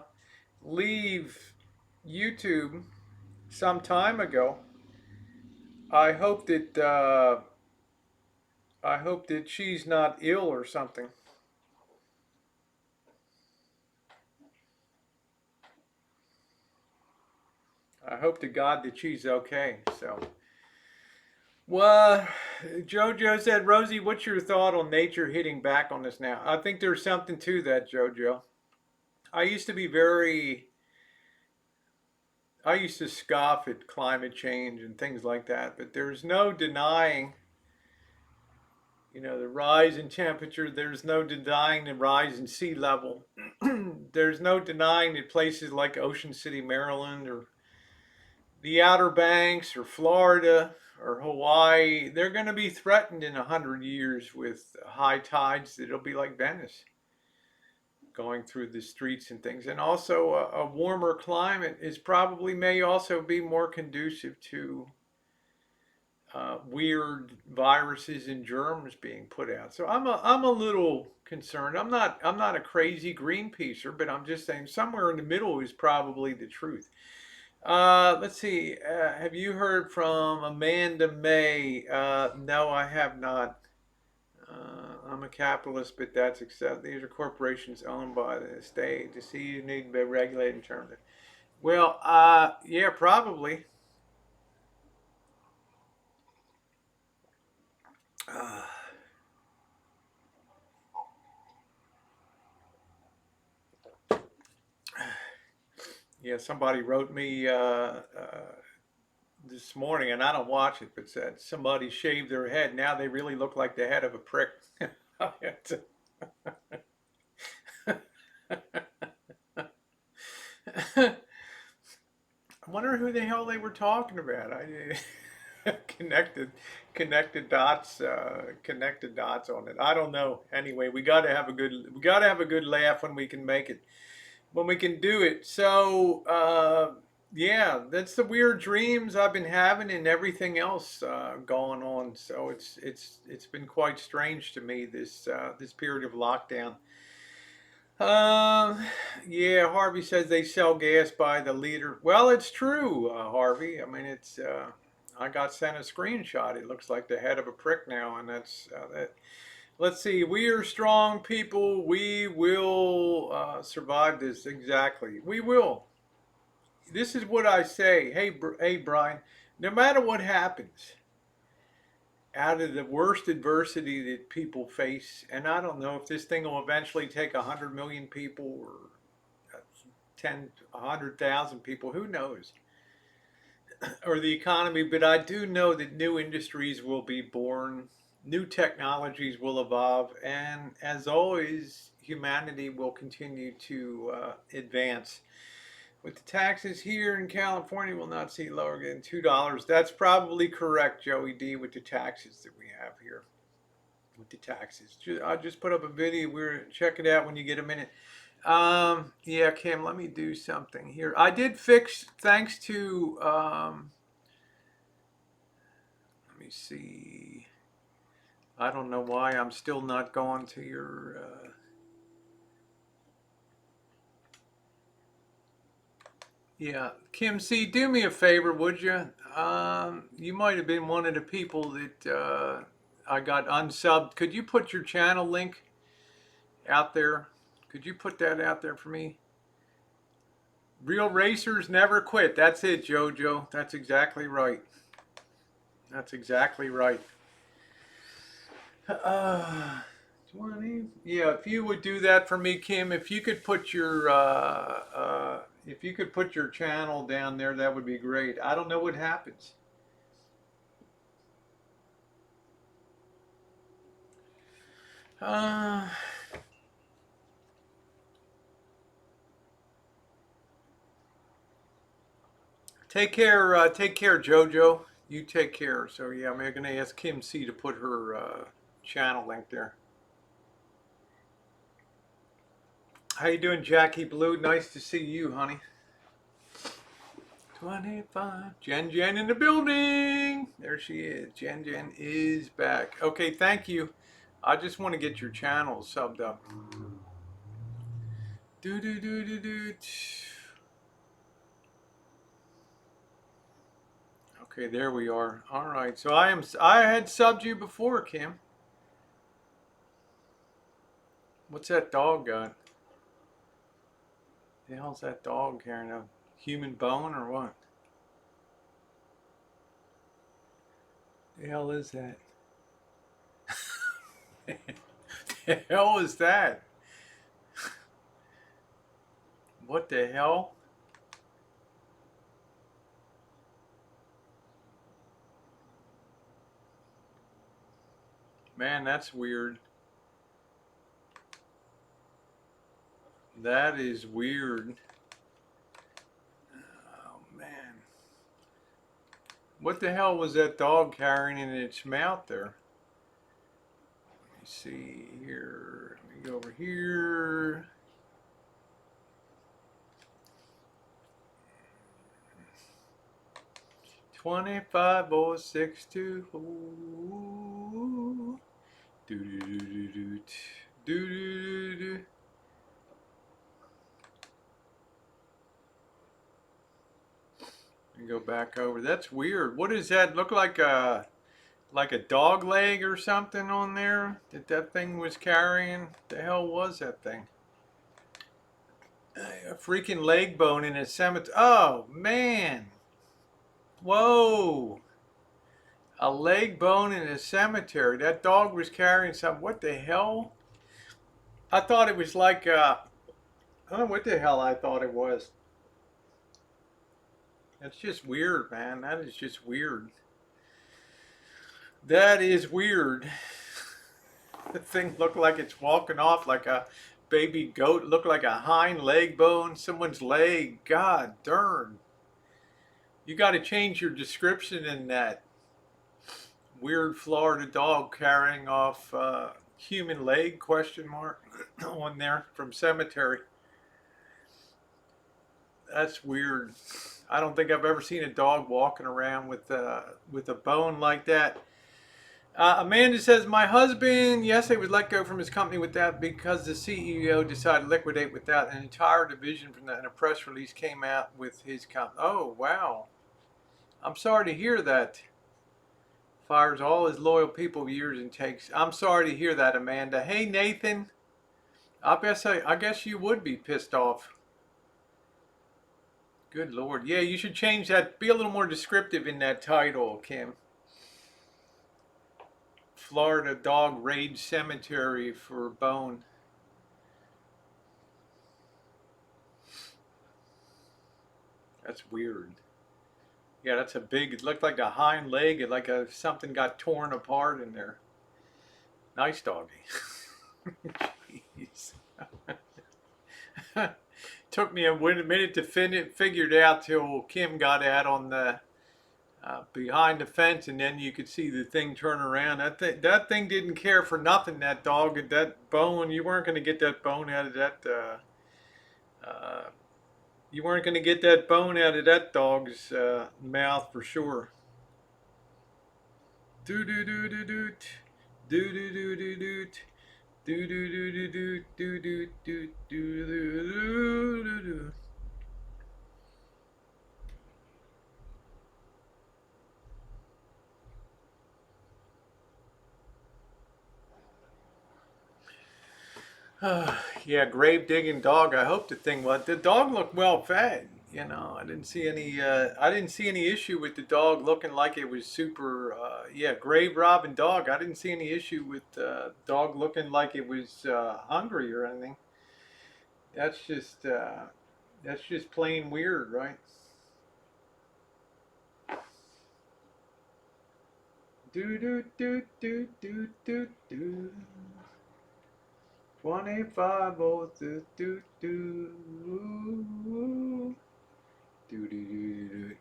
S1: leave YouTube some time ago. I hope that she's not ill or something. I hope to God that she's okay. So. Well, JoJo said, Rosie, what's your thought on nature hitting back on us now? I think there's something to that, JoJo. I used to be I used to scoff at climate change and things like that, but there's no denying, the rise in temperature. There's no denying the rise in sea level. There's no denying that places like Ocean City, Maryland, or the Outer Banks, or Florida, or Hawaii, they're going to be threatened in 100 years with high tides that'll be like Venice. going through the streets and things. And also a warmer climate is probably may also be more conducive to weird viruses and germs being put out. So I'm a little concerned. I'm not a crazy Greenpeacer, but I'm just saying somewhere in the middle is probably the truth. Let's see. Have you heard from Amanda May? No, I have not. I'm a capitalist, but that's accept. These are corporations owned by the state. To see you need to be regulated in terms of. Well, yeah, probably. Uh, yeah, somebody wrote me this morning, and I don't watch it, but said somebody shaved their head. Now they really look like the head of a prick. I wonder who the hell they were talking about. I connected dots on it. I don't know. Anyway, we got to have a good laugh when we can make it, when we can do it. So yeah, that's the weird dreams I've been having and everything else going on. So it's been quite strange to me this period of lockdown. Um, yeah, Harvey says they sell gas by the liter. Well, it's true, Harvey. I mean, I got sent a screenshot. It looks like the head of a prick now, and that's that. Let's see. We are strong people. We will survive this. Exactly. We will. This is what I say. Hey, Brian. No matter what happens, out of the worst adversity that people face, and I don't know if this thing will eventually take 100 million people or 100,000 people, who knows, or the economy, but I do know that new industries will be born, new technologies will evolve, and as always, humanity will continue to advance. With the taxes here in California, we'll not see lower than $2. That's probably correct, Joey D, with the taxes that we have here. With the taxes. I just put up a video. Check it out when you get a minute. Yeah, Kim, let me do something here. I did fix, thanks to, let me see. I don't know why I'm still not going to your, yeah, Kim C, do me a favor, would you? You might have been one of the people that I got unsubbed. Could you put your channel link out there? Could you put that out there for me? Real racers never quit. That's it, Jojo. That's exactly right. That's exactly right. 20. Yeah, if you would do that for me, Kim, if you could put your channel down there, that would be great. I don't know what happens. Uh, take care, Jojo. You take care. So yeah, I'm going to ask Kim C to put her channel link there. How you doing, Jackie Blue? Nice to see you, honey. 25. Jenn in the building. There she is. Jenn is back. Okay, thank you. I just want to get your channel subbed up. Do do do do do. Okay, there we are. All right. So I had subbed you before, Kim. What's that dog got? The hell's that dog carrying, a human bone or what? The hell is that? The hell is that? What the hell? Man, that's weird. That is weird. Oh man. What the hell was that dog carrying in its mouth there? Let me see here. Let me go over here. 25 or 6 2. Ooh. Do do do do do do do do. And go back over. That's weird. What does that look like? Like a dog leg or something on there that that thing was carrying? The hell was that thing? A freaking leg bone in a cemetery. Oh man! Whoa! A leg bone in a cemetery. That dog was carrying something. What the hell? I thought it was like I don't know what the hell I thought it was. That's just weird, man. That is just weird. That is weird. The thing looked like it's walking off like a baby goat. Looked like a hind leg bone. Someone's leg. God darn. You got to change your description in that. Weird Florida dog carrying off human leg question mark on there from cemetery. That's weird. I don't think I've ever seen a dog walking around with a bone like that. Amanda says, my husband yesterday was let go from his company with that because the CEO decided to liquidate without an entire division from that, and a press release came out with his company. Oh, wow. I'm sorry to hear that. Fires all his loyal people years and takes. I'm sorry to hear that, Amanda. Hey, Nathan. I guess you would be pissed off. Good Lord. Yeah, you should change that. Be a little more descriptive in that title, Kim. Florida dog rage cemetery for bone. That's weird. Yeah, that's a big, it looked like a hind leg, like something got torn apart in there. Nice doggy. Jeez. Took me a minute to figure it out till Kim got out on the behind the fence, and then you could see the thing turn around. That thing didn't care for nothing. That dog, that bone. You weren't going to get that bone out of that. You weren't going to get that bone out of that dog's mouth for sure. Do do do do do do do do do do. Do do do do do do do do do do do do. Yeah, grave digging dog. I hope the thing was. The dog looked well fed. You know, I didn't see any. I didn't see any issue with the dog looking like it was super. Yeah, grave robbing dog. I didn't see any issue with dog looking like it was hungry or anything. That's just. That's just plain weird, right? Do do do do do do do. 25 oh do do do do do do do.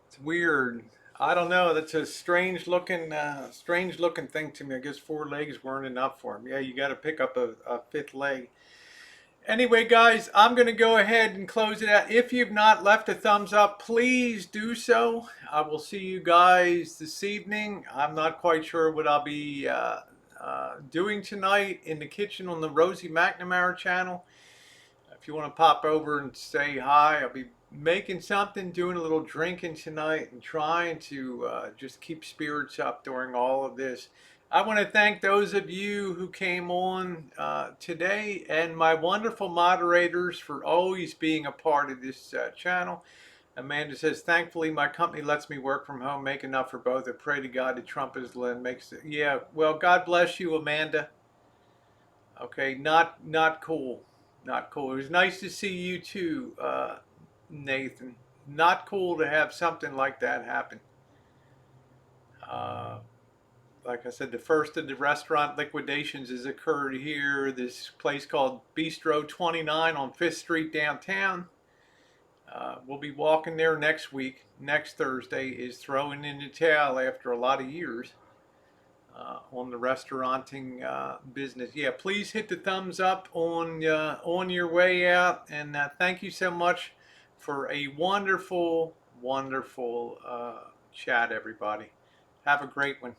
S1: It's weird. I don't know. That's a strange looking thing to me. I guess 4 legs weren't enough for him. Yeah, you got to pick up a fifth leg. Anyway, guys, I'm going to go ahead and close it out. If you've not left a thumbs up, please do so. I will see you guys this evening. I'm not quite sure what I'll be doing tonight in the kitchen on the Rosie McNamara channel. If you want to pop over and say hi, I'll be making something, doing a little drinking tonight, and trying to just keep spirits up during all of this. I want to thank those of you who came on today, and my wonderful moderators for always being a part of this channel. Amanda says, thankfully my company lets me work from home, make enough for both. I pray to God that Trump is makes it. Yeah, well, God bless you, Amanda. Okay, not cool. Not cool. It was nice to see you too, Nathan. Not cool to have something like that happen. Like I said, the first of the restaurant liquidations has occurred here. This place called Bistro 29 on 5th Street downtown. We'll be walking there next week. Next Thursday is throwing in the towel after a lot of years on the restauranting business. Yeah, please hit the thumbs up on your way out, and thank you so much for a wonderful, wonderful chat, everybody. Have a great one.